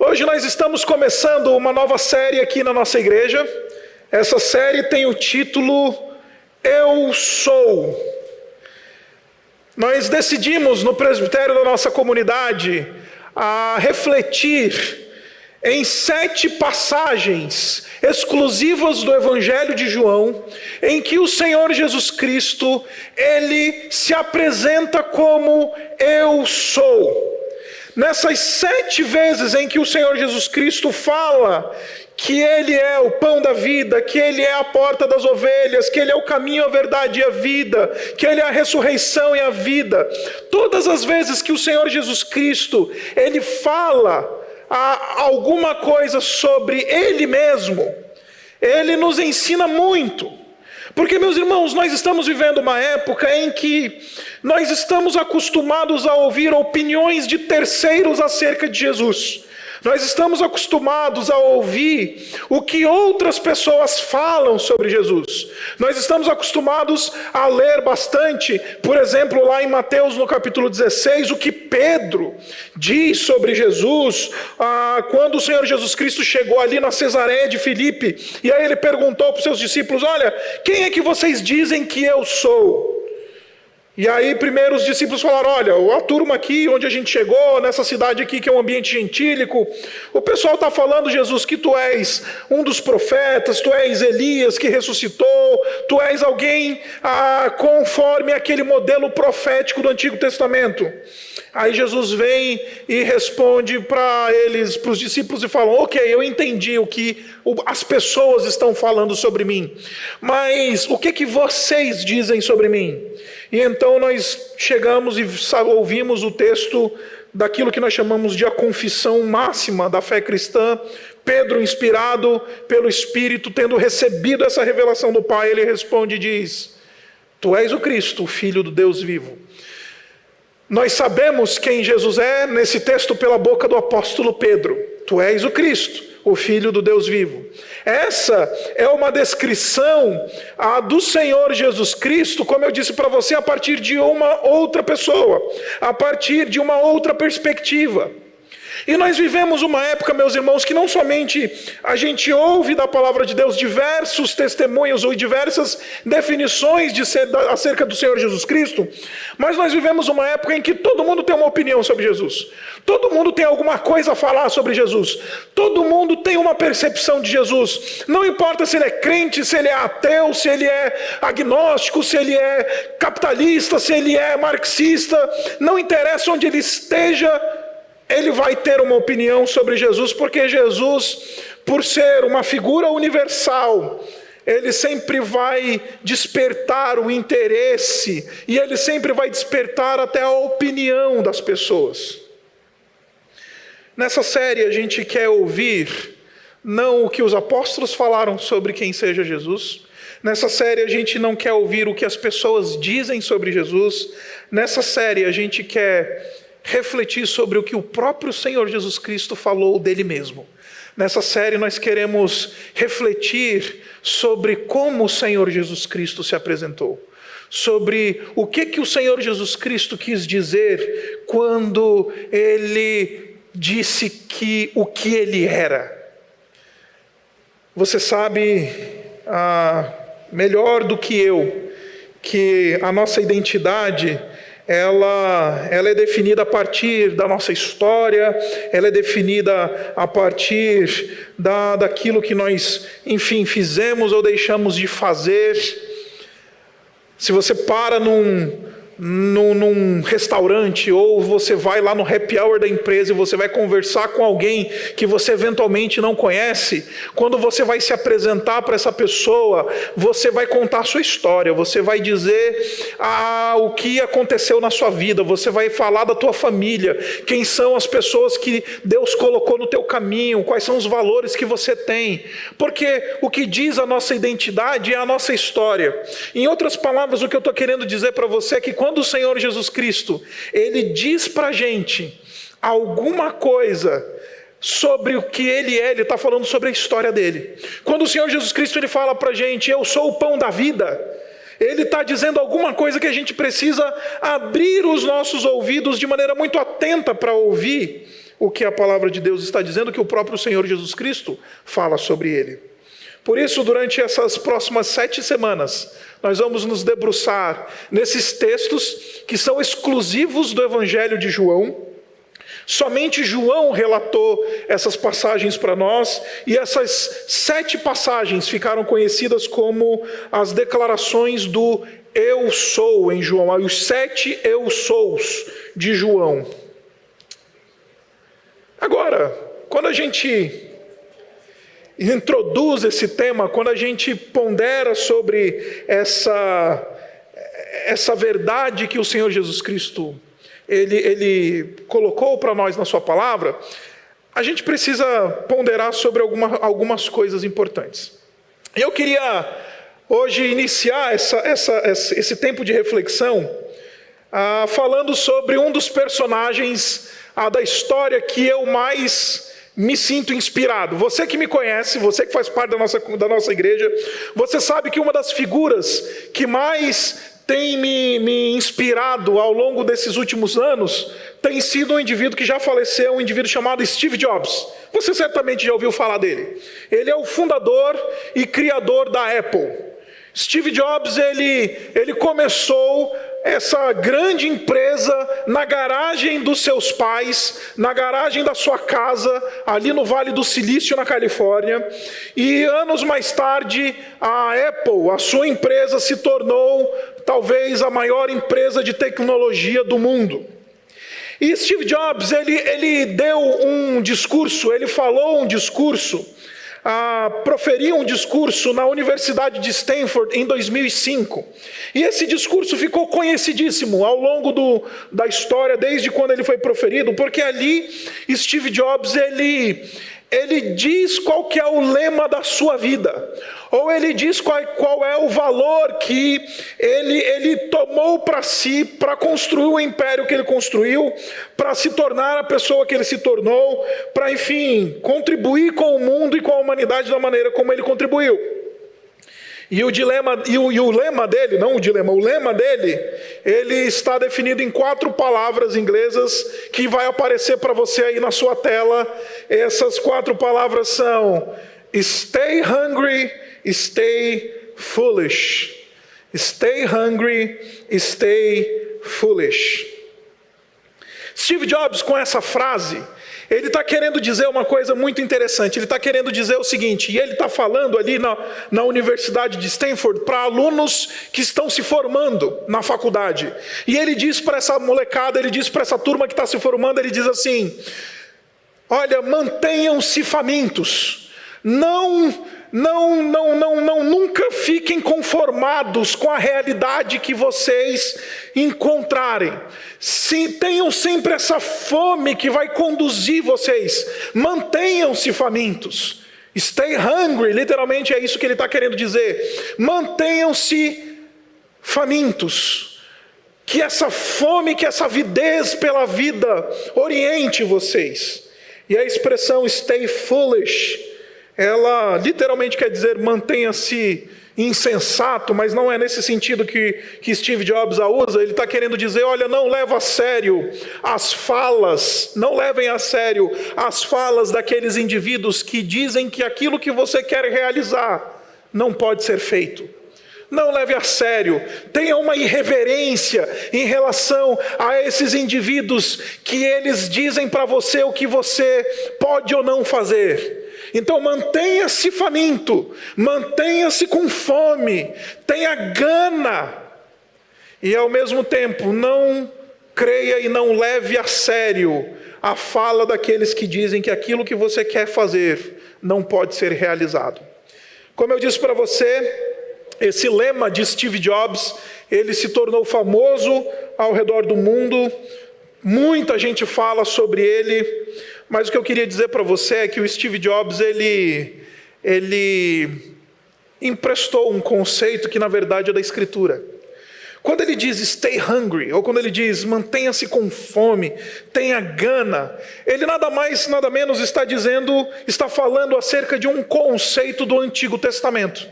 Hoje nós estamos começando uma nova série aqui na nossa igreja. Essa série tem o título Eu Sou. Nós decidimos no presbitério da nossa comunidade a refletir em 7 passagens exclusivas do Evangelho de João, em que o Senhor Jesus Cristo, Ele se apresenta como Eu Sou. Nessas 7 vezes em que o Senhor Jesus Cristo fala que Ele é o pão da vida, que Ele é a porta das ovelhas, que Ele é o caminho, a verdade e a vida, que Ele é a ressurreição e a vida, todas as vezes que o Senhor Jesus Cristo, Ele fala alguma coisa sobre Ele mesmo, Ele nos ensina muito. Porque, meus irmãos, nós estamos vivendo uma época em que nós estamos acostumados a ouvir opiniões de terceiros acerca de Jesus. Nós estamos acostumados a ouvir o que outras pessoas falam sobre Jesus. Nós estamos acostumados a ler bastante, por exemplo, lá em Mateus no capítulo 16, o que Pedro diz sobre Jesus, quando o Senhor Jesus Cristo chegou ali na Cesareia de Filipe, e aí ele perguntou para os seus discípulos: olha, quem é que vocês dizem que eu sou? E aí primeiro os discípulos falaram: olha, a turma aqui onde a gente chegou, nessa cidade aqui que é um ambiente gentílico, o pessoal está falando, Jesus, que tu és um dos profetas, tu és Elias que ressuscitou, tu és alguém conforme aquele modelo profético do Antigo Testamento. Aí Jesus vem e responde para eles, para os discípulos, e fala: ok, eu entendi o que as pessoas estão falando sobre mim, mas o que vocês dizem sobre mim? E então nós chegamos e ouvimos o texto daquilo que nós chamamos de a confissão máxima da fé cristã. Pedro, inspirado pelo Espírito, tendo recebido essa revelação do Pai, ele responde e diz: tu és o Cristo, o Filho do Deus vivo. Nós sabemos quem Jesus é nesse texto pela boca do apóstolo Pedro. Tu és o Cristo, o Filho do Deus vivo. Essa é uma descrição do Senhor Jesus Cristo, como eu disse para você, a partir de uma outra pessoa, a partir de uma outra perspectiva. E nós vivemos uma época, meus irmãos, que não somente a gente ouve da palavra de Deus diversos testemunhos ou diversas definições acerca do Senhor Jesus Cristo, mas nós vivemos uma época em que todo mundo tem uma opinião sobre Jesus. Todo mundo tem alguma coisa a falar sobre Jesus. Todo mundo tem uma percepção de Jesus. Não importa se ele é crente, se ele é ateu, se ele é agnóstico, se ele é capitalista, se ele é marxista. Não interessa onde ele esteja, ele vai ter uma opinião sobre Jesus, porque Jesus, por ser uma figura universal, ele sempre vai despertar o interesse, e ele sempre vai despertar até a opinião das pessoas. Nessa série a gente quer ouvir não o que os apóstolos falaram sobre quem seja Jesus. Nessa série a gente não quer ouvir o que as pessoas dizem sobre Jesus. Nessa série a gente quer refletir sobre o que o próprio Senhor Jesus Cristo falou dele mesmo. Nessa série nós queremos refletir sobre como o Senhor Jesus Cristo se apresentou, sobre o que o Senhor Jesus Cristo quis dizer quando ele disse que o que ele era. Você sabe melhor do que eu que a nossa identidade ela é definida a partir da nossa história, ela é definida a partir daquilo que nós, enfim, fizemos ou deixamos de fazer. Se você para num restaurante, ou você vai lá no happy hour da empresa e você vai conversar com alguém que você eventualmente não conhece, quando você vai se apresentar para essa pessoa, você vai contar a sua história, você vai dizer o que aconteceu na sua vida, você vai falar da tua família, quem são as pessoas que Deus colocou no teu caminho, quais são os valores que você tem, porque o que diz a nossa identidade é a nossa história. Em outras palavras, o que eu estou querendo dizer para você é que quando o Senhor Jesus Cristo, ele diz para a gente alguma coisa sobre o que ele é, ele está falando sobre a história dele. Quando o Senhor Jesus Cristo ele fala para a gente: eu sou o pão da vida, ele está dizendo alguma coisa que a gente precisa abrir os nossos ouvidos de maneira muito atenta para ouvir o que a palavra de Deus está dizendo, que o próprio Senhor Jesus Cristo fala sobre ele. Por isso, durante essas próximas 7 semanas, nós vamos nos debruçar nesses textos que são exclusivos do Evangelho de João. Somente João relatou essas passagens para nós, e essas 7 passagens ficaram conhecidas como as declarações do Eu Sou em João, os 7 Eu Sous de João. Agora, quando a gente introduz esse tema, quando a gente pondera sobre essa verdade que o Senhor Jesus Cristo ele colocou para nós na sua palavra, a gente precisa ponderar sobre algumas coisas importantes. E eu queria hoje iniciar esse tempo de reflexão falando sobre um dos personagens da história que eu mais me sinto inspirado. Você que me conhece, você que faz parte da nossa igreja, você sabe que uma das figuras que mais tem me inspirado ao longo desses últimos anos tem sido um indivíduo que já faleceu, um indivíduo chamado Steve Jobs. Você certamente já ouviu falar dele. Ele é o fundador e criador da Apple. Steve Jobs, ele começou essa grande empresa na garagem dos seus pais, na garagem da sua casa, ali no Vale do Silício, na Califórnia. E anos mais tarde, a Apple, a sua empresa, se tornou talvez a maior empresa de tecnologia do mundo. E Steve Jobs, ele deu um discurso, ele falou um discurso, proferiu um discurso na Universidade de Stanford em 2005. E esse discurso ficou conhecidíssimo ao longo da história, desde quando ele foi proferido, porque ali Steve Jobs, ele diz qual que é o lema da sua vida, ou ele diz qual é o valor que ele tomou para si, para construir o império que ele construiu, para se tornar a pessoa que ele se tornou, para, enfim, contribuir com o mundo e com a humanidade da maneira como ele contribuiu. E o lema dele, ele está definido em 4 palavras inglesas que vai aparecer para você aí na sua tela. Essas 4 palavras são: stay hungry, stay foolish. Stay hungry, stay foolish. Steve Jobs, com essa frase, ele está querendo dizer uma coisa muito interessante. Ele está querendo dizer o seguinte, e ele está falando ali na Universidade de Stanford para alunos que estão se formando na faculdade. E ele diz para essa molecada, ele diz para essa turma que está se formando, ele diz assim: olha, mantenham-se famintos. Nunca fiquem conformados com a realidade que vocês encontrarem. Tenham sempre essa fome que vai conduzir vocês. Mantenham-se famintos. Stay hungry, literalmente é isso que ele está querendo dizer. Mantenham-se famintos. Que essa fome, que essa avidez pela vida oriente vocês. E a expressão stay foolish, ela literalmente quer dizer mantenha-se insensato, mas não é nesse sentido que Steve Jobs a usa. Ele está querendo dizer, olha, não levem a sério as falas daqueles indivíduos que dizem que aquilo que você quer realizar não pode ser feito. Não leve a sério, tenha uma irreverência em relação a esses indivíduos que eles dizem para você o que você pode ou não fazer. Então mantenha-se faminto, mantenha-se com fome, tenha gana, e ao mesmo tempo não creia e não leve a sério a fala daqueles que dizem que aquilo que você quer fazer não pode ser realizado. Como eu disse para você, esse lema de Steve Jobs, ele se tornou famoso ao redor do mundo, muita gente fala sobre ele, mas o que eu queria dizer para você é que o Steve Jobs, ele emprestou um conceito que na verdade é da Escritura. Quando ele diz stay hungry, ou quando ele diz mantenha-se com fome, tenha gana, ele nada mais, nada menos está falando acerca de um conceito do Antigo Testamento.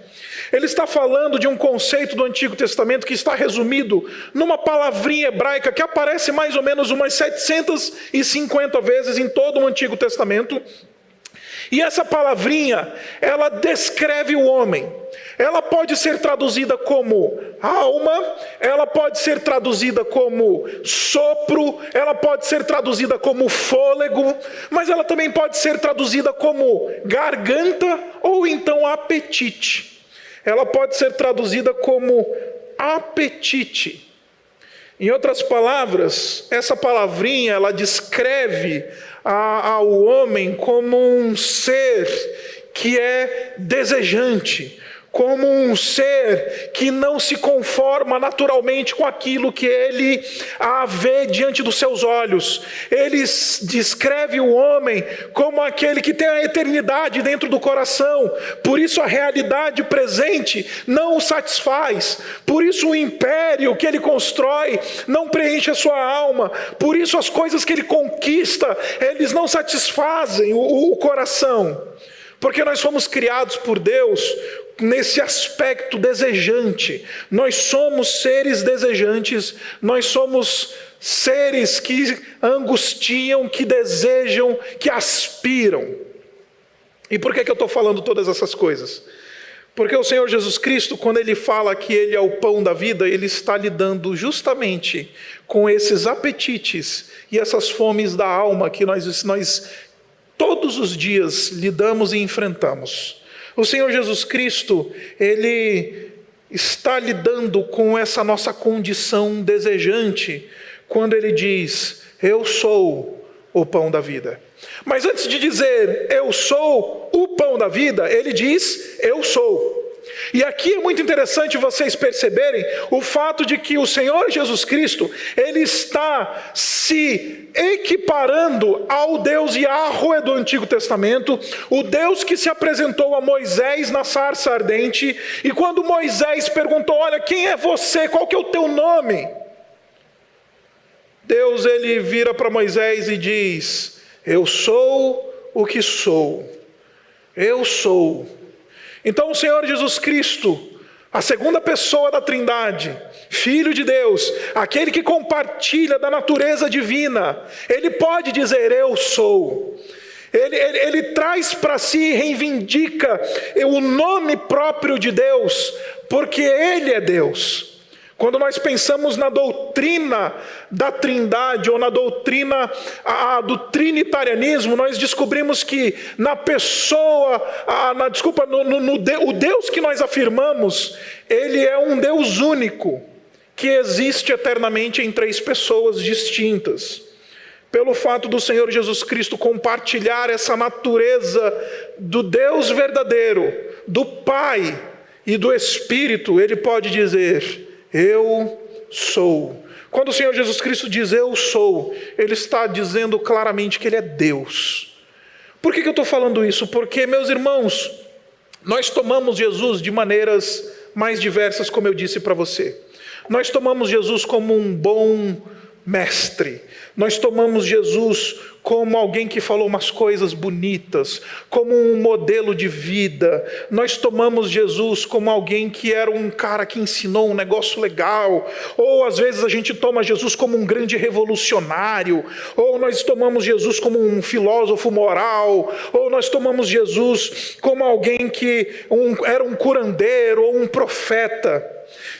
Ele está falando de um conceito do Antigo Testamento que está resumido numa palavrinha hebraica que aparece mais ou menos umas 750 vezes em todo o Antigo Testamento. E essa palavrinha, ela descreve o homem. Ela pode ser traduzida como alma, ela pode ser traduzida como sopro, ela pode ser traduzida como fôlego, mas ela também pode ser traduzida como garganta ou então apetite. Ela pode ser traduzida como apetite. Em outras palavras, essa palavrinha, ela descreve ao homem como um ser que é desejante, como um ser que não se conforma naturalmente com aquilo que ele vê diante dos seus olhos. Ele descreve o homem como aquele que tem a eternidade dentro do coração, por isso a realidade presente não o satisfaz, por isso o império que ele constrói não preenche a sua alma, por isso as coisas que ele conquista, eles não satisfazem o coração, porque nós fomos criados por Deus nesse aspecto desejante. Nós somos seres desejantes, nós somos seres que angustiam, que desejam, que aspiram. E por que eu estou falando todas essas coisas? Porque o Senhor Jesus Cristo, quando Ele fala que Ele é o pão da vida, Ele está lidando justamente com esses apetites e essas fomes da alma que nós todos os dias lidamos e enfrentamos. O Senhor Jesus Cristo, Ele está lidando com essa nossa condição desejante, quando Ele diz, eu sou o pão da vida. Mas antes de dizer, eu sou o pão da vida, Ele diz, eu sou. E aqui é muito interessante vocês perceberem o fato de que o Senhor Jesus Cristo, Ele está se equiparando ao Deus Yahweh do Antigo Testamento, o Deus que se apresentou a Moisés na sarça ardente, e quando Moisés perguntou, olha, quem é você, qual que é o teu nome? Deus, Ele vira para Moisés e diz, eu sou o que sou, eu sou. Então o Senhor Jesus Cristo, a segunda pessoa da Trindade, Filho de Deus, aquele que compartilha da natureza divina, Ele pode dizer, eu sou. Ele traz para si, reivindica o nome próprio de Deus, porque Ele é Deus. Quando nós pensamos na doutrina da Trindade, ou na doutrina do trinitarianismo, nós descobrimos que na pessoa, o Deus que nós afirmamos, Ele é um Deus único, que existe eternamente em três pessoas distintas. Pelo fato do Senhor Jesus Cristo compartilhar essa natureza do Deus verdadeiro, do Pai e do Espírito, Ele pode dizer, eu sou. Quando o Senhor Jesus Cristo diz eu sou, Ele está dizendo claramente que Ele é Deus. Por que eu estou falando isso? Porque, meus irmãos, nós tomamos Jesus de maneiras mais diversas, como eu disse para você. Nós tomamos Jesus como um bom mestre. Nós tomamos Jesus como alguém que falou umas coisas bonitas, como um modelo de vida. Nós tomamos Jesus como alguém que era um cara que ensinou um negócio legal, ou às vezes a gente toma Jesus como um grande revolucionário, ou nós tomamos Jesus como um filósofo moral, ou nós tomamos Jesus como alguém que era um curandeiro ou um profeta.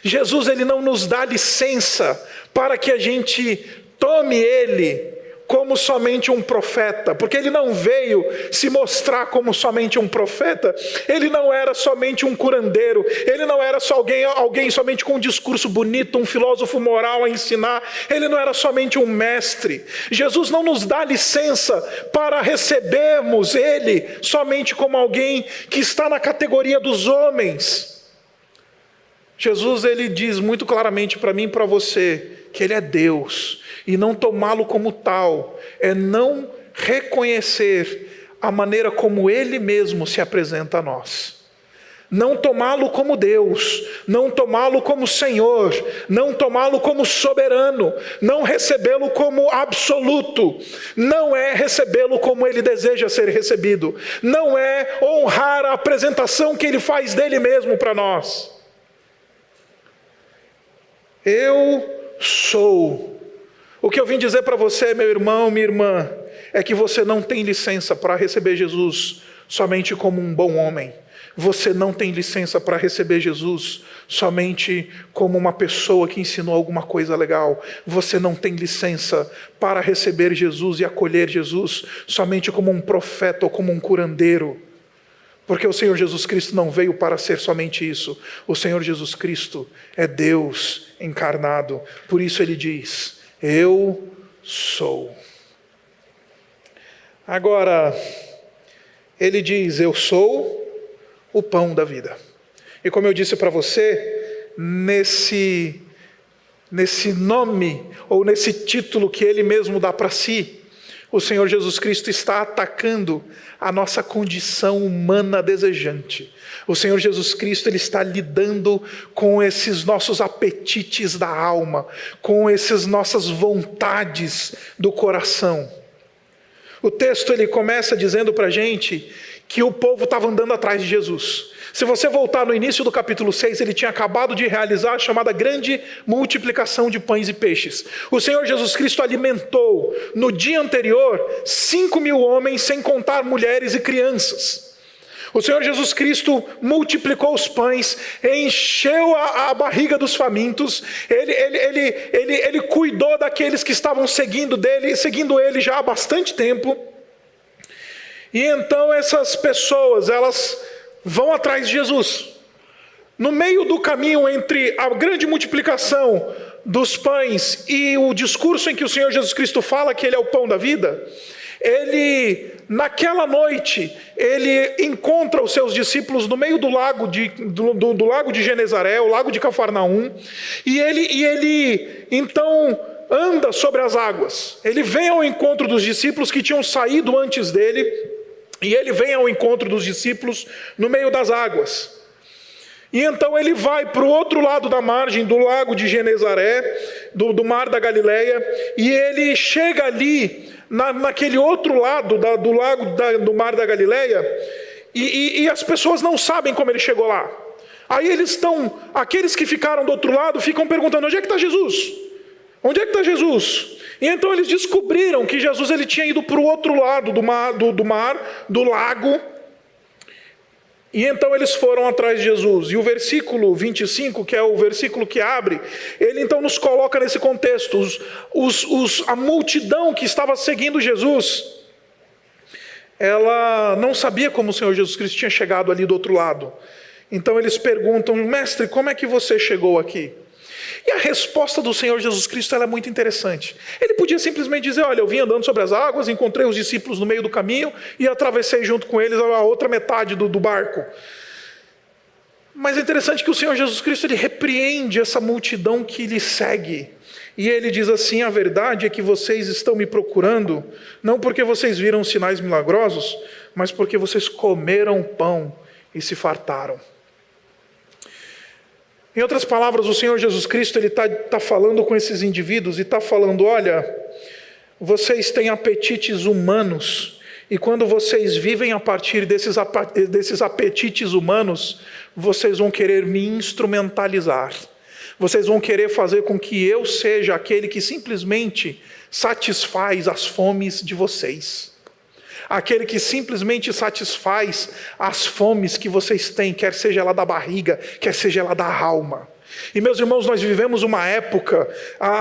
Jesus, Ele não nos dá licença para que a gente tome Ele como somente um profeta, porque Ele não veio se mostrar como somente um profeta. Ele não era somente um curandeiro, Ele não era só alguém somente com um discurso bonito, um filósofo moral a ensinar. Ele não era somente um mestre. Jesus não nos dá licença para recebermos Ele somente como alguém que está na categoria dos homens. Jesus, Ele diz muito claramente para mim e para você que Ele é Deus, e não tomá-lo como tal é não reconhecer a maneira como Ele mesmo se apresenta a nós. não tomá-lo como Deus, não tomá-lo como Senhor, não tomá-lo como soberano, não recebê-lo como absoluto, não é recebê-lo como ele deseja ser recebido, não é honrar a apresentação que ele faz dele mesmo para nós. Eu sou. O que eu vim dizer para você, meu irmão, minha irmã, é que você não tem licença para receber Jesus somente como um bom homem. Você não tem licença para receber Jesus somente como uma pessoa que ensinou alguma coisa legal. Você não tem licença para receber Jesus e acolher Jesus somente como um profeta ou como um curandeiro. Porque o Senhor Jesus Cristo não veio para ser somente isso. O Senhor Jesus Cristo é Deus encarnado. Por isso ele diz: eu sou. Agora, ele diz: eu sou o pão da vida. E como eu disse para você, nesse nome, ou nesse título que ele mesmo dá para si, o Senhor Jesus Cristo está atacando a nossa condição humana desejante. O Senhor Jesus Cristo, ele está lidando com esses nossos apetites da alma, com essas nossas vontades do coração. O texto ele começa dizendo para a gente que o povo estava andando atrás de Jesus. Se você voltar no início do capítulo 6, ele tinha acabado de realizar a chamada grande multiplicação de pães e peixes. O Senhor Jesus Cristo alimentou no dia anterior 5.000 homens, sem contar mulheres e crianças. O Senhor Jesus Cristo multiplicou os pães, encheu a barriga dos famintos, ele cuidou daqueles que estavam seguindo ele já há bastante tempo. E então essas pessoas, elas vão atrás de Jesus. No meio do caminho entre a grande multiplicação dos pães e o discurso em que o Senhor Jesus Cristo fala que ele é o pão da vida, naquela noite, ele encontra os seus discípulos no meio do lago do lago de Genezaré, o lago de Cafarnaum, e ele então anda sobre as águas. Ele vem ao encontro dos discípulos que tinham saído antes dele, e ele vem ao encontro dos discípulos no meio das águas. E então ele vai para o outro lado da margem do lago de Genezaré, do mar da Galileia, e ele chega ali, naquele outro lado do lago do mar da Galileia, e as pessoas não sabem como ele chegou lá. Aí aqueles que ficaram do outro lado ficam perguntando: onde é que está Jesus? Onde é que está Jesus? E então eles descobriram que Jesus ele tinha ido para o outro lado do lago, e então eles foram atrás de Jesus. E o versículo 25, que é o versículo que abre, ele então nos coloca nesse contexto. A multidão que estava seguindo Jesus, ela não sabia como o Senhor Jesus Cristo tinha chegado ali do outro lado. Então eles perguntam: mestre, como é que você chegou aqui? E a resposta do Senhor Jesus Cristo ela é muito interessante. Ele podia simplesmente dizer: olha, eu vim andando sobre as águas, encontrei os discípulos no meio do caminho e atravessei junto com eles a outra metade do barco. Mas é interessante que o Senhor Jesus Cristo ele repreende essa multidão que lhe segue. E ele diz assim: a verdade é que vocês estão me procurando, não porque vocês viram sinais milagrosos, mas porque vocês comeram pão e se fartaram. Em outras palavras, o Senhor Jesus Cristo ele está falando com esses indivíduos e está falando: olha, vocês têm apetites humanos, e quando vocês vivem a partir desses apetites humanos, vocês vão querer me instrumentalizar. Vocês vão querer fazer com que eu seja aquele que simplesmente satisfaz as fomes de vocês. Aquele que simplesmente satisfaz as fomes que vocês têm, quer seja lá da barriga, quer seja lá da alma. E meus irmãos, nós vivemos uma época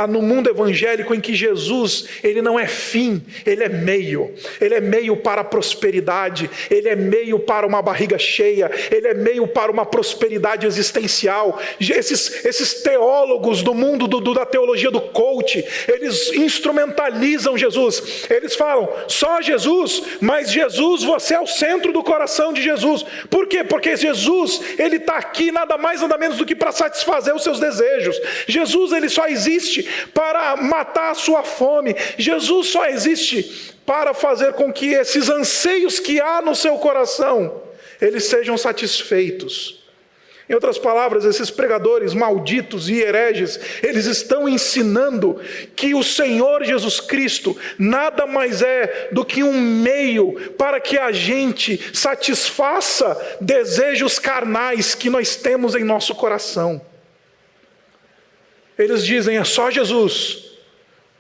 no mundo evangélico em que Jesus, ele não é fim, ele é meio para a prosperidade, ele é meio para uma barriga cheia, ele é meio para uma prosperidade existencial. Esses teólogos do mundo da teologia do coach, eles instrumentalizam Jesus, eles falam: só Jesus, mas Jesus, você é o centro do coração de Jesus. Por quê? Porque Jesus, ele está aqui nada mais nada menos do que para satisfazer os seus desejos. Jesus ele só existe para matar a sua fome. Jesus só existe para fazer com que esses anseios que há no seu coração, eles sejam satisfeitos. Em outras palavras, esses pregadores malditos e hereges, eles estão ensinando que o Senhor Jesus Cristo nada mais é do que um meio para que a gente satisfaça desejos carnais que nós temos em nosso coração. Eles dizem, é só Jesus,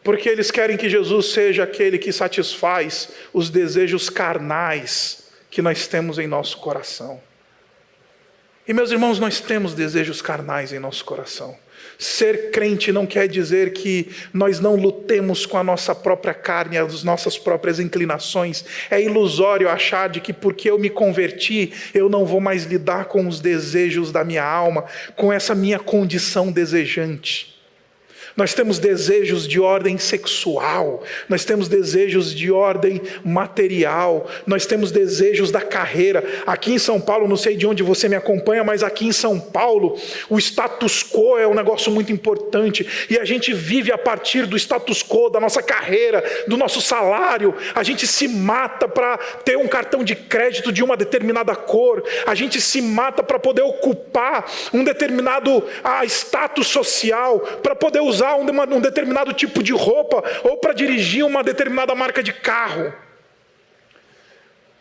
porque eles querem que Jesus seja aquele que satisfaz os desejos carnais que nós temos em nosso coração. E meus irmãos, nós temos desejos carnais em nosso coração. Ser crente não quer dizer que nós não lutemos com a nossa própria carne, as nossas próprias inclinações. É ilusório achar de que porque eu me converti, eu não vou mais lidar com os desejos da minha alma, com essa minha condição desejante. Nós temos desejos de ordem sexual, nós temos desejos de ordem material, nós temos desejos da carreira. Aqui em São Paulo, não sei de onde você me acompanha, mas aqui em São Paulo, o status quo é um negócio muito importante, e a gente vive a partir do status quo, da nossa carreira, do nosso salário. A gente se mata para ter um cartão de crédito de uma determinada cor, a gente se mata para poder ocupar um determinado status social, para poder usar um determinado tipo de roupa, ou para dirigir uma determinada marca de carro.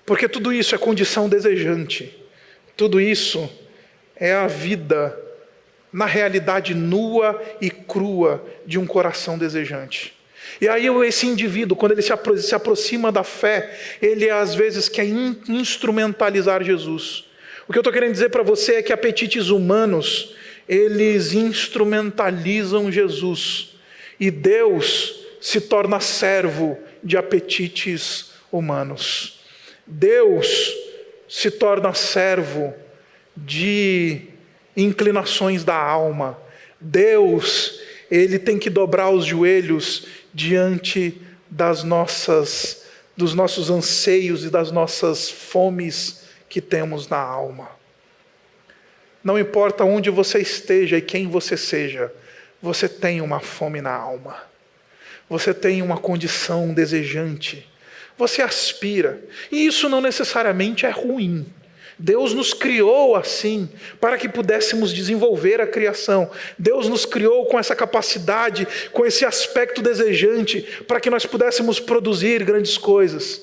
Porque tudo isso é condição desejante. Tudo isso é a vida, na realidade nua e crua de um coração desejante. E aí esse indivíduo, quando ele se aproxima da fé, ele às vezes quer instrumentalizar Jesus. O que eu estou querendo dizer para você é que apetites humanos, eles instrumentalizam Jesus, e Deus se torna servo de apetites humanos. Deus se torna servo de inclinações da alma. Deus, ele tem que dobrar os joelhos diante dos nossos anseios e das nossas fomes que temos na alma. Não importa onde você esteja e quem você seja, você tem uma fome na alma. Você tem uma condição desejante. Você aspira. E isso não necessariamente é ruim. Deus nos criou assim, para que pudéssemos desenvolver a criação. Deus nos criou com essa capacidade, com esse aspecto desejante, para que nós pudéssemos produzir grandes coisas.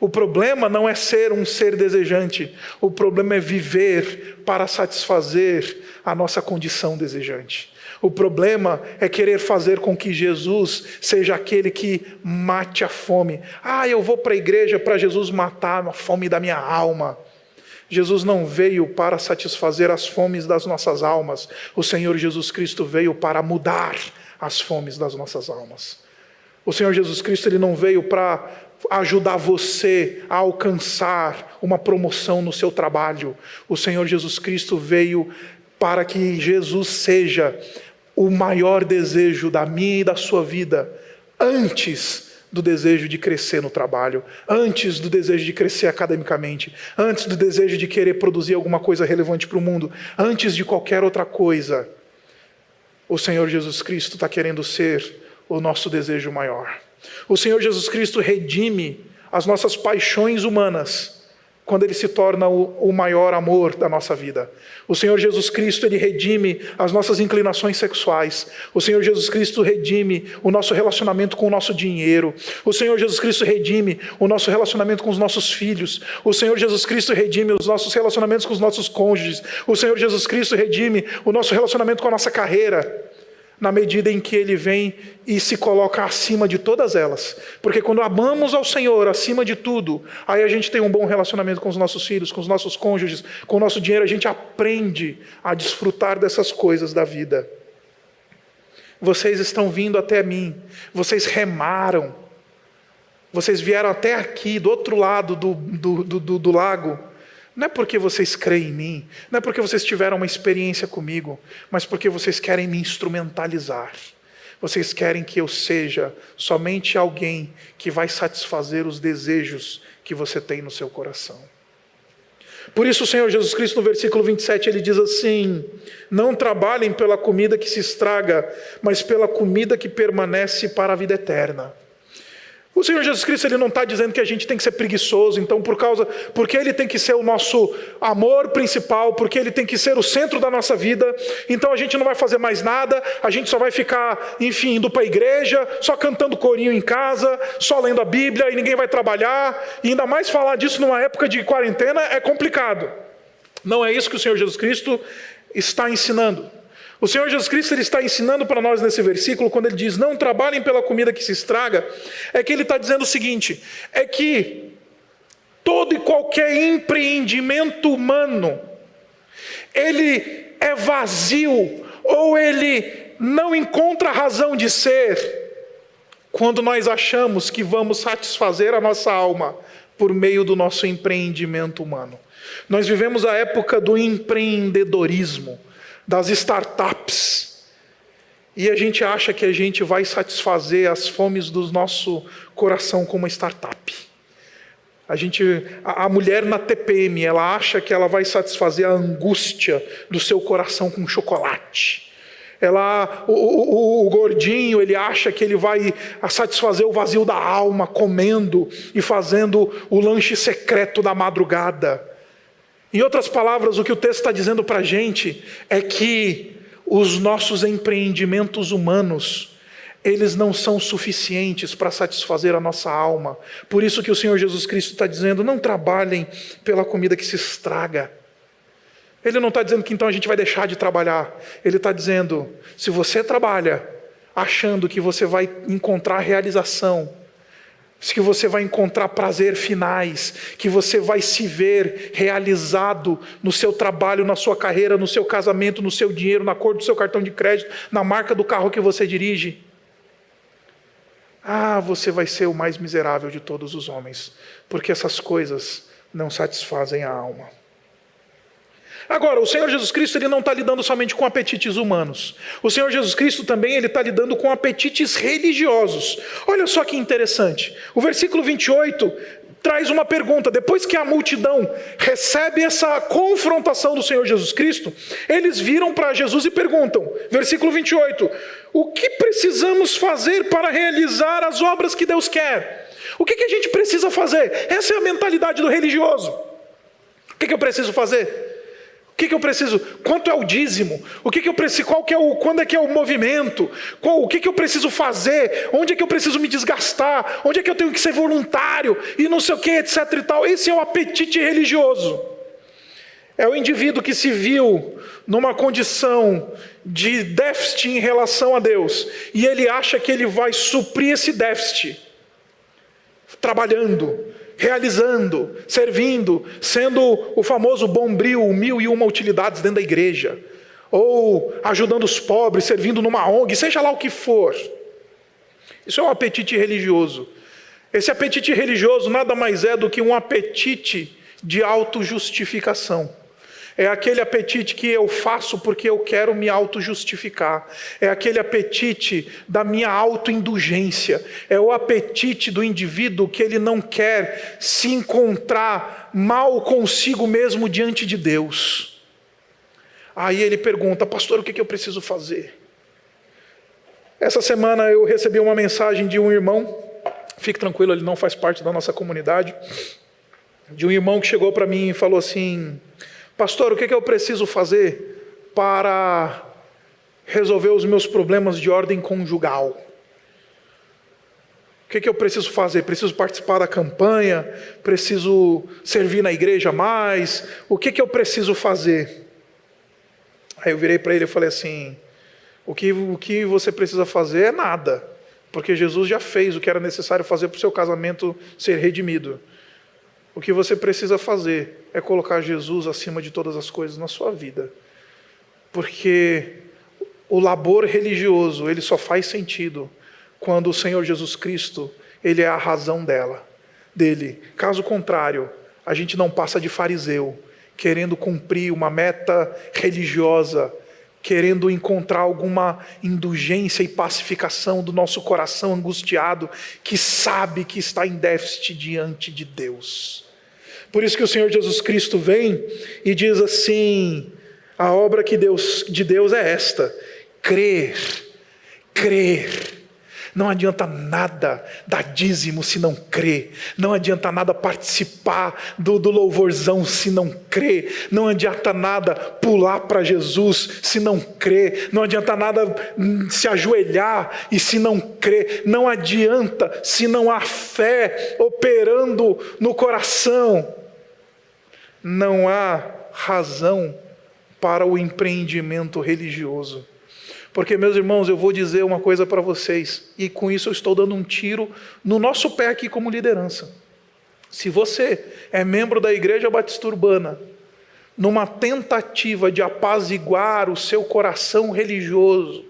O problema não é ser um ser desejante, o problema é viver para satisfazer a nossa condição desejante. O problema é querer fazer com que Jesus seja aquele que mate a fome. Eu vou para a igreja para Jesus matar a fome da minha alma. Jesus não veio para satisfazer as fomes das nossas almas. O Senhor Jesus Cristo veio para mudar as fomes das nossas almas. O Senhor Jesus Cristo, ele não veio para ajudar você a alcançar uma promoção no seu trabalho. O Senhor Jesus Cristo veio para que Jesus seja o maior desejo da minha e da sua vida, antes do desejo de crescer no trabalho, antes do desejo de crescer academicamente, antes do desejo de querer produzir alguma coisa relevante para o mundo, antes de qualquer outra coisa. O Senhor Jesus Cristo está querendo ser o nosso desejo maior. O Senhor Jesus Cristo redime as nossas paixões humanas quando Ele se torna o maior amor da nossa vida. O Senhor Jesus Cristo, Ele redime as nossas inclinações sexuais. O Senhor Jesus Cristo redime o nosso relacionamento com o nosso dinheiro. O Senhor Jesus Cristo redime o nosso relacionamento com os nossos filhos. O Senhor Jesus Cristo redime os nossos relacionamentos com os nossos cônjuges. O Senhor Jesus Cristo redime o nosso relacionamento com a nossa carreira, na medida em que Ele vem e se coloca acima de todas elas. Porque quando amamos ao Senhor acima de tudo, aí a gente tem um bom relacionamento com os nossos filhos, com os nossos cônjuges, com o nosso dinheiro, a gente aprende a desfrutar dessas coisas da vida. Vocês estão vindo até mim, vocês remaram, vocês vieram até aqui, do outro lado do lago, não é porque vocês creem em mim, não é porque vocês tiveram uma experiência comigo, mas porque vocês querem me instrumentalizar. Vocês querem que eu seja somente alguém que vai satisfazer os desejos que você tem no seu coração. Por isso o Senhor Jesus Cristo, no versículo 27, ele diz assim: não trabalhem pela comida que se estraga, mas pela comida que permanece para a vida eterna. O Senhor Jesus Cristo, Ele não está dizendo que a gente tem que ser preguiçoso, então porque Ele tem que ser o nosso amor principal, porque Ele tem que ser o centro da nossa vida, então a gente não vai fazer mais nada, a gente só vai ficar, enfim, indo para a igreja, só cantando corinho em casa, só lendo a Bíblia e ninguém vai trabalhar, e ainda mais falar disso numa época de quarentena é complicado. Não é isso que o Senhor Jesus Cristo está ensinando. O Senhor Jesus Cristo, Ele está ensinando para nós nesse versículo, quando Ele diz, não trabalhem pela comida que se estraga, é que Ele está dizendo o seguinte, é que todo e qualquer empreendimento humano, ele é vazio, ou ele não encontra razão de ser, quando nós achamos que vamos satisfazer a nossa alma por meio do nosso empreendimento humano. Nós vivemos a época do empreendedorismo, das startups, e a gente acha que a gente vai satisfazer as fomes do nosso coração com uma startup. A mulher na TPM, ela acha que ela vai satisfazer a angústia do seu coração com chocolate. O gordinho, ele acha que ele vai satisfazer o vazio da alma comendo e fazendo o lanche secreto da madrugada. Em outras palavras, o que o texto está dizendo para a gente é que os nossos empreendimentos humanos, eles não são suficientes para satisfazer a nossa alma. Por isso que o Senhor Jesus Cristo está dizendo, não trabalhem pela comida que se estraga. Ele não está dizendo que então a gente vai deixar de trabalhar. Ele está dizendo, se você trabalha achando que você vai encontrar realização, que você vai encontrar prazer finais, que você vai se ver realizado no seu trabalho, na sua carreira, no seu casamento, no seu dinheiro, na cor do seu cartão de crédito, na marca do carro que você dirige, você vai ser o mais miserável de todos os homens, porque essas coisas não satisfazem a alma. Agora, o Senhor Jesus Cristo, Ele não está lidando somente com apetites humanos. O Senhor Jesus Cristo também, Ele está lidando com apetites religiosos. Olha só que interessante. O versículo 28 traz uma pergunta. Depois que a multidão recebe essa confrontação do Senhor Jesus Cristo, eles viram para Jesus e perguntam, versículo 28, o que precisamos fazer para realizar as obras que Deus quer? O que a gente precisa fazer? Essa é a mentalidade do religioso. O que eu preciso fazer? O que eu preciso? Quanto é o dízimo? O que eu preciso? Quando é que é o movimento? O que eu preciso fazer? Onde é que eu preciso me desgastar? Onde é que eu tenho que ser voluntário? E não sei o que, etc e tal. Esse é o apetite religioso. É o indivíduo que se viu numa condição de déficit em relação a Deus. E ele acha que ele vai suprir esse déficit trabalhando, realizando, servindo, sendo o famoso bombril, 1001 utilidades dentro da igreja, ou ajudando os pobres, servindo numa ONG, seja lá o que for. Isso é um apetite religioso. Esse apetite religioso nada mais é do que um apetite de autojustificação. É aquele apetite que eu faço porque eu quero me autojustificar. É aquele apetite da minha autoindulgência. É o apetite do indivíduo que ele não quer se encontrar mal consigo mesmo diante de Deus. Aí ele pergunta, pastor, o que eu preciso fazer? Essa semana eu recebi uma mensagem de um irmão, fique tranquilo, ele não faz parte da nossa comunidade, de um irmão que chegou para mim e falou assim, pastor, o que eu preciso fazer para resolver os meus problemas de ordem conjugal? O que eu preciso fazer? Preciso participar da campanha? Preciso servir na igreja mais? O que eu preciso fazer? Aí eu virei para ele e falei assim, o que você precisa fazer é nada, porque Jesus já fez o que era necessário fazer para o seu casamento ser redimido. O que você precisa fazer é colocar Jesus acima de todas as coisas na sua vida. Porque o labor religioso, ele só faz sentido quando o Senhor Jesus Cristo, ele é a razão dele. Caso contrário, a gente não passa de fariseu, querendo cumprir uma meta religiosa, querendo encontrar alguma indulgência e pacificação do nosso coração angustiado, que sabe que está em déficit diante de Deus. Por isso que o Senhor Jesus Cristo vem e diz assim, a obra de Deus é esta, crer. Não adianta nada dar dízimo se não crê. Não adianta nada participar do louvorzão se não crê. Não adianta nada pular para Jesus se não crê. Não adianta nada se ajoelhar e se não crê. Não adianta se não há fé operando no coração. Não há razão para o empreendimento religioso. Porque, meus irmãos, eu vou dizer uma coisa para vocês, e com isso eu estou dando um tiro no nosso pé aqui como liderança. Se você é membro da Igreja Batista Urbana, numa tentativa de apaziguar o seu coração religioso,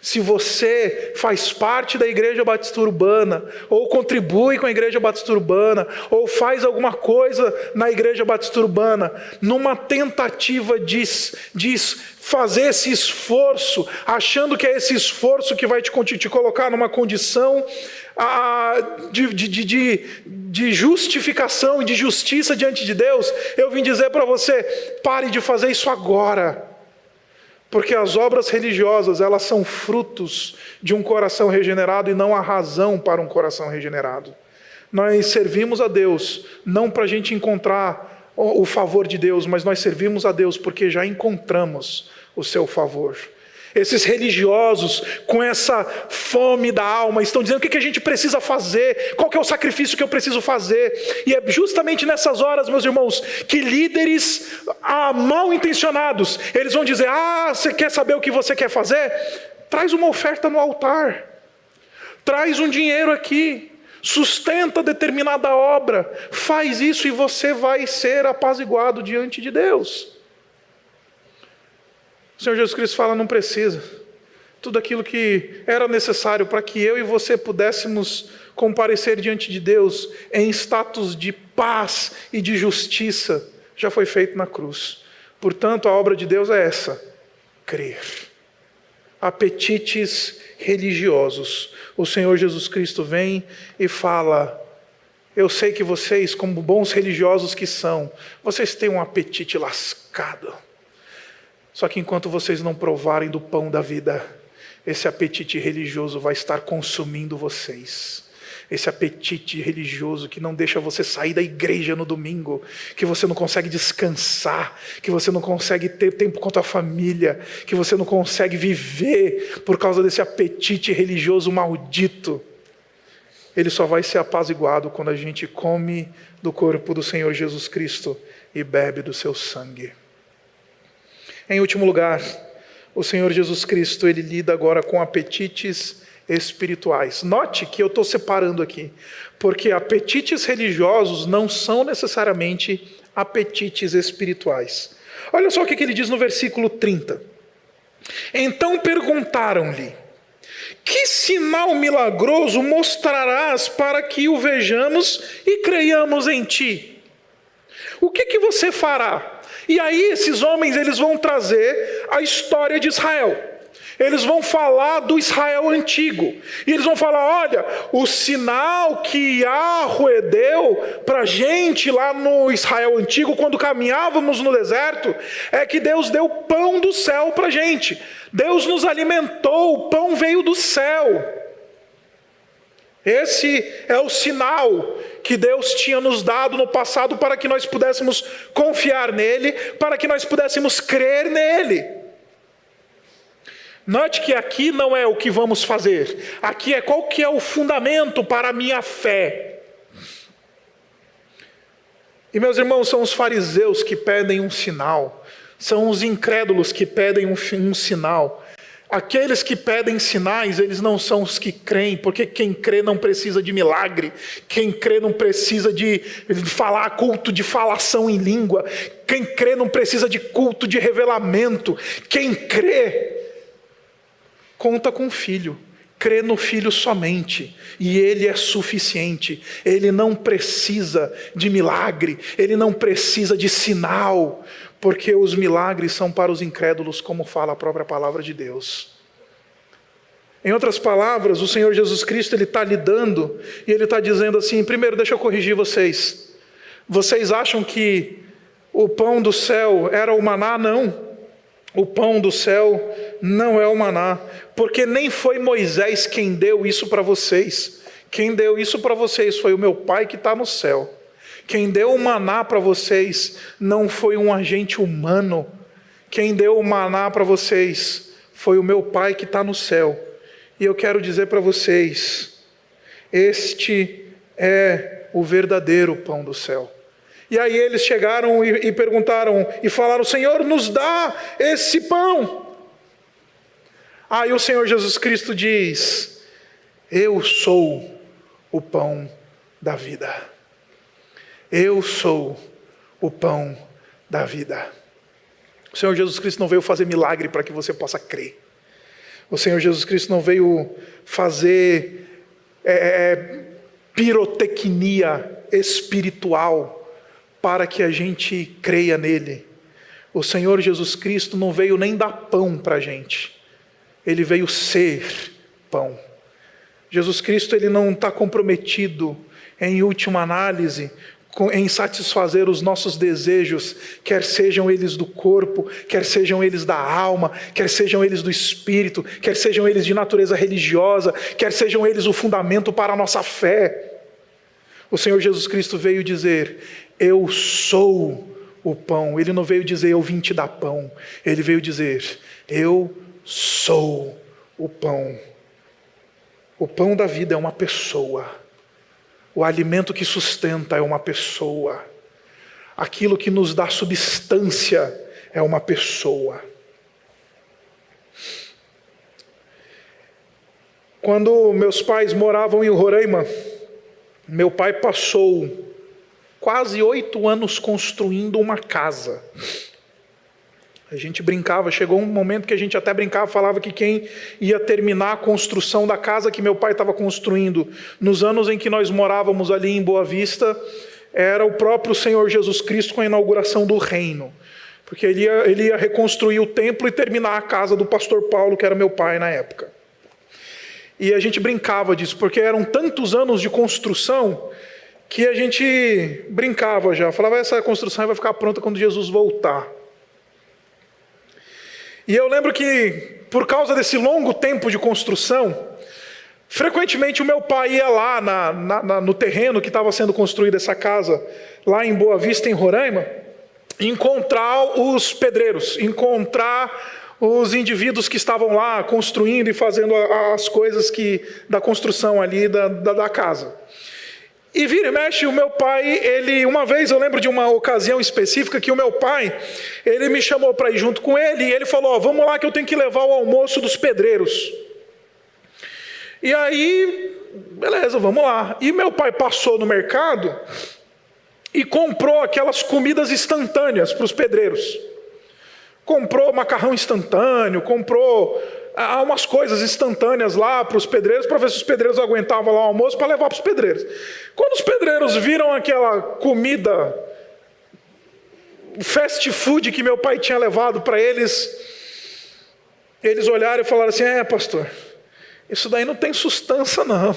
se você faz parte da Igreja Batista Urbana, ou contribui com a Igreja Batista Urbana, ou faz alguma coisa na Igreja Batista Urbana, numa tentativa de fazer esse esforço, achando que é esse esforço que vai te colocar numa condição de justificação e de justiça diante de Deus, eu vim dizer para você, pare de fazer isso agora. Porque as obras religiosas, elas são frutos de um coração regenerado e não a razão para um coração regenerado. Nós servimos a Deus, não para a gente encontrar o favor de Deus, mas nós servimos a Deus porque já encontramos o seu favor. Esses religiosos, com essa fome da alma, estão dizendo o que a gente precisa fazer, qual que é o sacrifício que eu preciso fazer. E é justamente nessas horas, meus irmãos, que líderes mal intencionados, eles vão dizer, você quer saber o que você quer fazer? Traz uma oferta no altar, traz um dinheiro aqui, sustenta determinada obra, faz isso e você vai ser apaziguado diante de Deus. O Senhor Jesus Cristo fala, não precisa. Tudo aquilo que era necessário para que eu e você pudéssemos comparecer diante de Deus em status de paz e de justiça, já foi feito na cruz. Portanto, a obra de Deus é essa, crer. Apetites religiosos. O Senhor Jesus Cristo vem e fala, eu sei que vocês, como bons religiosos que são, vocês têm um apetite lascado. Só que enquanto vocês não provarem do pão da vida, esse apetite religioso vai estar consumindo vocês. Esse apetite religioso que não deixa você sair da igreja no domingo, que você não consegue descansar, que você não consegue ter tempo com a tua família, que você não consegue viver por causa desse apetite religioso maldito. Ele só vai ser apaziguado quando a gente come do corpo do Senhor Jesus Cristo e bebe do seu sangue. Em último lugar, o Senhor Jesus Cristo, ele lida agora com apetites espirituais. Note que eu estou separando aqui, porque apetites religiosos não são necessariamente apetites espirituais. Olha só o que ele diz no versículo 30. Então perguntaram-lhe, que sinal milagroso mostrarás para que o vejamos e creiamos em ti? O que você fará? E aí esses homens, eles vão trazer a história de Israel. Eles vão falar do Israel antigo. E eles vão falar, olha, o sinal que Yahweh deu para a gente lá no Israel antigo, quando caminhávamos no deserto, é que Deus deu pão do céu para a gente. Deus nos alimentou, o pão veio do céu. Esse é o sinal que Deus tinha nos dado no passado para que nós pudéssemos confiar nele, para que nós pudéssemos crer nele. Note que aqui não é o que vamos fazer, aqui é qual que é o fundamento para a minha fé. E meus irmãos, são os fariseus que pedem um sinal, são os incrédulos que pedem um sinal. Aqueles que pedem sinais, eles não são os que creem, porque quem crê não precisa de milagre, quem crê não precisa de falar culto de falação em língua, quem crê não precisa de culto de revelamento, quem crê conta com o Filho, crê no Filho somente, e Ele é suficiente, Ele não precisa de milagre, Ele não precisa de sinal, porque os milagres são para os incrédulos, como fala a própria palavra de Deus. Em outras palavras, o Senhor Jesus Cristo, Ele está lidando, e Ele está dizendo assim, primeiro deixa eu corrigir vocês. Vocês acham que o pão do céu era o maná? Não. O pão do céu não é o maná, porque nem foi Moisés quem deu isso para vocês. Quem deu isso para vocês foi o meu Pai que está no céu. Quem deu o maná para vocês não foi um agente humano. Quem deu o maná para vocês foi o meu Pai que está no céu. E eu quero dizer para vocês, este é o verdadeiro pão do céu. E aí eles chegaram e perguntaram e falaram: Senhor, nos dá esse pão. Aí o Senhor Jesus Cristo diz: eu sou o pão da vida. Eu sou o pão da vida. O Senhor Jesus Cristo não veio fazer milagre para que você possa crer. O Senhor Jesus Cristo não veio fazer pirotecnia espiritual para que a gente creia nele. O Senhor Jesus Cristo não veio nem dar pão para a gente. Ele veio ser pão. Jesus Cristo, ele não está comprometido, em última análise, em satisfazer os nossos desejos, quer sejam eles do corpo, quer sejam eles da alma, quer sejam eles do espírito, quer sejam eles de natureza religiosa, quer sejam eles o fundamento para a nossa fé. O Senhor Jesus Cristo veio dizer: eu sou o pão. Ele não veio dizer: eu vim te dar pão. Ele veio dizer: eu sou o pão. O pão da vida é uma pessoa. O alimento que sustenta é uma pessoa. Aquilo que nos dá substância é uma pessoa. Quando meus pais moravam em Roraima, meu pai passou quase 8 anos construindo uma casa. A gente brincava, chegou um momento que a gente até brincava, falava que quem ia terminar a construção da casa que meu pai estava construindo, nos anos em que nós morávamos ali em Boa Vista, era o próprio Senhor Jesus Cristo com a inauguração do reino. Porque ele ia reconstruir o templo e terminar a casa do pastor Paulo, que era meu pai na época. E a gente brincava disso, porque eram tantos anos de construção que a gente brincava já. Falava: essa construção vai ficar pronta quando Jesus voltar. E eu lembro que, por causa desse longo tempo de construção, frequentemente o meu pai ia lá no terreno que estava sendo construída essa casa, lá em Boa Vista, em Roraima, encontrar os pedreiros, encontrar os indivíduos que estavam lá construindo e fazendo as coisas da construção ali da casa. E vira e mexe, o meu pai, uma vez eu lembro de uma ocasião específica que o meu pai, ele me chamou para ir junto com ele e ele falou: vamos lá que eu tenho que levar o almoço dos pedreiros. E aí, beleza, vamos lá. E meu pai passou no mercado e comprou aquelas comidas instantâneas para os pedreiros. Comprou macarrão instantâneo, comprou umas coisas instantâneas lá para os pedreiros, para ver se os pedreiros aguentavam lá o almoço para levar para os pedreiros. Quando os pedreiros viram aquela comida fast food que meu pai tinha levado para eles, eles olharam e falaram assim: pastor, isso daí não tem sustância não.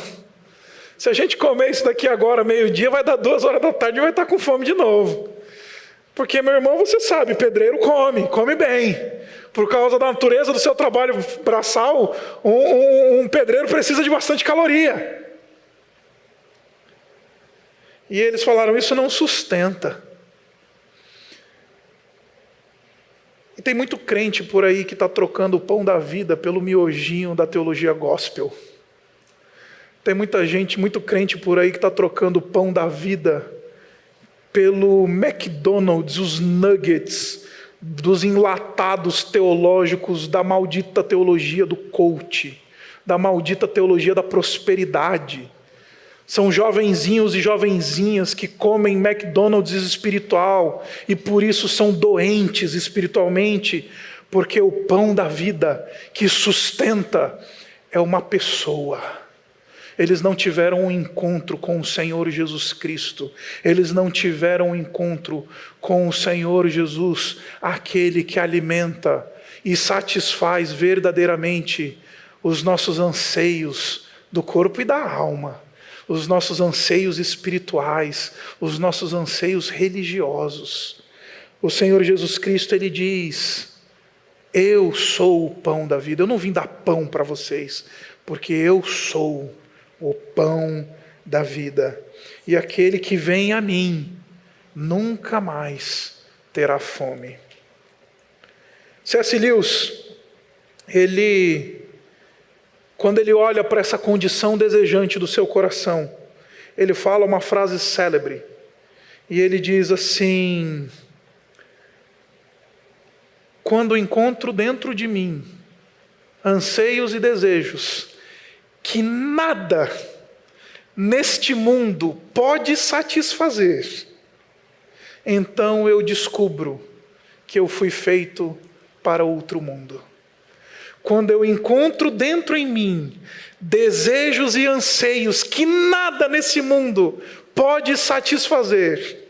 Se a gente comer isso daqui agora, meio-dia, vai dar 2 horas da tarde e vai estar com fome de novo. Porque, meu irmão, você sabe, pedreiro come bem. Por causa da natureza do seu trabalho braçal, um pedreiro precisa de bastante caloria. E eles falaram: isso não sustenta. E tem muito crente por aí que está trocando o pão da vida pelo miojinho da teologia gospel. Tem muita gente, muito crente por aí que está trocando o pão da vida pelo McDonald's, os nuggets dos enlatados teológicos da maldita teologia do coach, da maldita teologia da prosperidade. São jovenzinhos e jovenzinhas que comem McDonald's espiritual e por isso são doentes espiritualmente, porque o pão da vida que sustenta é uma pessoa. Eles não tiveram um encontro com o Senhor Jesus Cristo. Eles não tiveram um encontro com o Senhor Jesus, aquele que alimenta e satisfaz verdadeiramente os nossos anseios do corpo e da alma, os nossos anseios espirituais, os nossos anseios religiosos. O Senhor Jesus Cristo, ele diz: Eu sou o pão da vida. Eu não vim dar pão para vocês, porque eu sou o pão da vida. E aquele que vem a mim nunca mais terá fome. C.S. Lewis, quando ele olha para essa condição desejante do seu coração, ele fala uma frase célebre. E ele diz assim: quando encontro dentro de mim anseios e desejos que nada neste mundo pode satisfazer, então eu descubro que eu fui feito para outro mundo. Quando eu encontro dentro em mim desejos e anseios que nada nesse mundo pode satisfazer,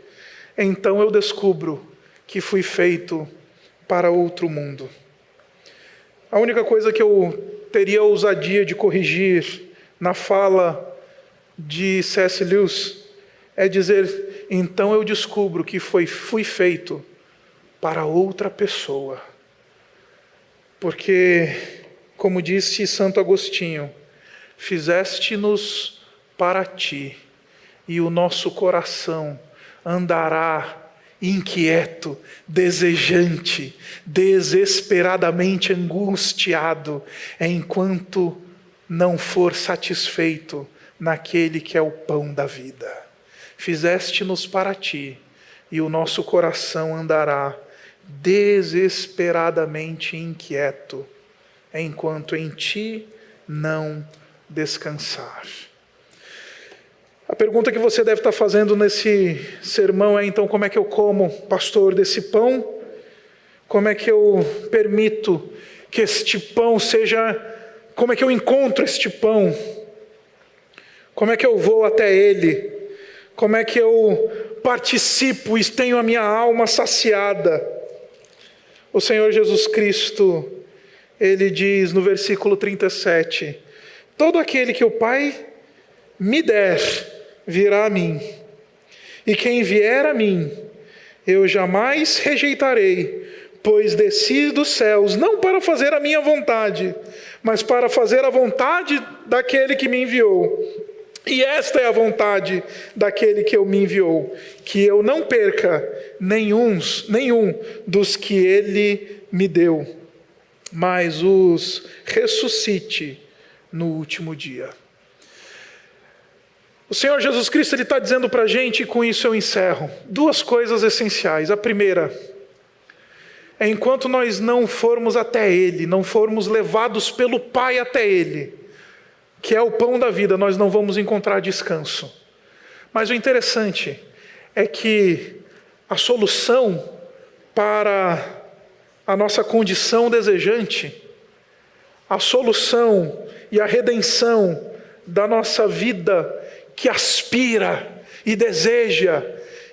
então eu descubro que fui feito para outro mundo. A única coisa que eu teria a ousadia de corrigir na fala de C.S. Lewis é dizer: então eu descubro que fui feito para outra pessoa. Porque, como disse Santo Agostinho, fizeste-nos para ti, e o nosso coração andará inquieto, desejante, desesperadamente angustiado, enquanto não for satisfeito naquele que é o pão da vida. Fizeste-nos para ti, e o nosso coração andará desesperadamente inquieto, enquanto em ti não descansar. A pergunta que você deve estar fazendo nesse sermão é: então, como é que eu como, pastor, desse pão? Como é que eu permito que este pão seja... Como é que eu encontro este pão? Como é que eu vou até ele? Como é que eu participo e tenho a minha alma saciada? O Senhor Jesus Cristo, Ele diz no versículo 37, todo aquele que o Pai me der, virá a mim. E quem vier a mim, eu jamais rejeitarei, pois desci dos céus, não para fazer a minha vontade, mas para fazer a vontade daquele que me enviou. E esta é a vontade daquele que me enviou, que eu não perca nenhum dos que ele me deu, mas os ressuscite no último dia. O Senhor Jesus Cristo está dizendo para a gente, e com isso eu encerro, duas coisas essenciais. A primeira é: enquanto nós não formos até Ele, não formos levados pelo Pai até Ele, que é o pão da vida, nós não vamos encontrar descanso. Mas o interessante é que a solução para a nossa condição desejante, a solução e a redenção da nossa vida que aspira e deseja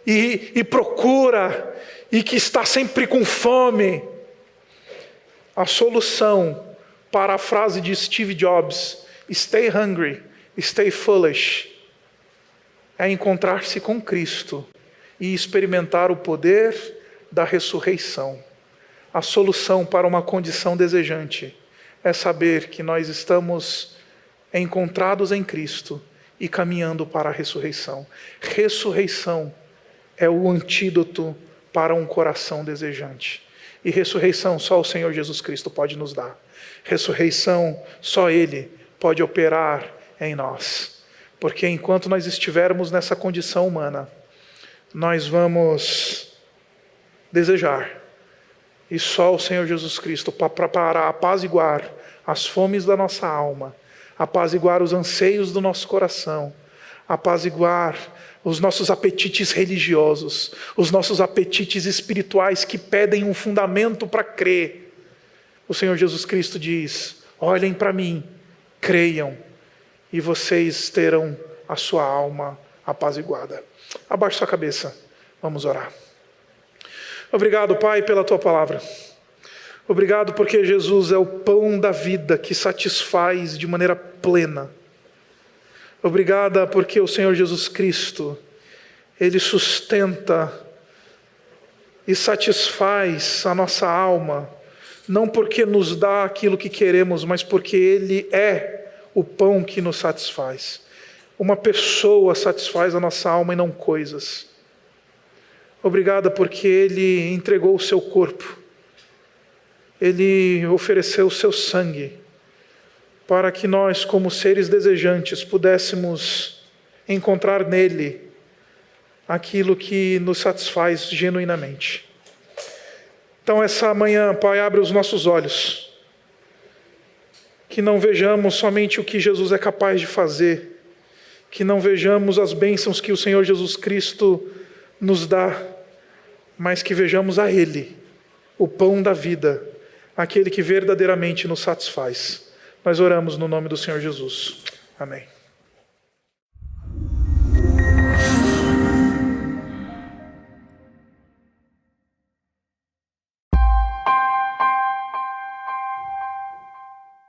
e procura e que está sempre com fome, a solução para a frase de Steve Jobs, stay hungry, stay foolish, é encontrar-se com Cristo e experimentar o poder da ressurreição. A solução para uma condição desejante é saber que nós estamos encontrados em Cristo e caminhando para a ressurreição. Ressurreição é o antídoto para um coração desejante. E ressurreição só o Senhor Jesus Cristo pode nos dar. Ressurreição só Ele pode operar em nós, porque enquanto nós estivermos nessa condição humana, nós vamos desejar, e só o Senhor Jesus Cristo para apaziguar as fomes da nossa alma, apaziguar os anseios do nosso coração, apaziguar os nossos apetites religiosos, os nossos apetites espirituais que pedem um fundamento para crer. O Senhor Jesus Cristo diz: olhem para mim, creiam, e vocês terão a sua alma apaziguada. Abaixe sua cabeça, vamos orar. Obrigado, Pai, pela Tua palavra. Obrigado porque Jesus é o pão da vida que satisfaz de maneira plena. Obrigada porque o Senhor Jesus Cristo, Ele sustenta e satisfaz a nossa alma não porque nos dá aquilo que queremos, mas porque Ele é o pão que nos satisfaz. Uma pessoa satisfaz a nossa alma e não coisas. Obrigada porque Ele entregou o seu corpo, Ele ofereceu o seu sangue, para que nós, como seres desejantes, pudéssemos encontrar nele aquilo que nos satisfaz genuinamente. Então, essa manhã, Pai, abre os nossos olhos, que não vejamos somente o que Jesus é capaz de fazer, que não vejamos as bênçãos que o Senhor Jesus Cristo nos dá, mas que vejamos a Ele, o pão da vida, aquele que verdadeiramente nos satisfaz. Nós oramos no nome do Senhor Jesus. Amém.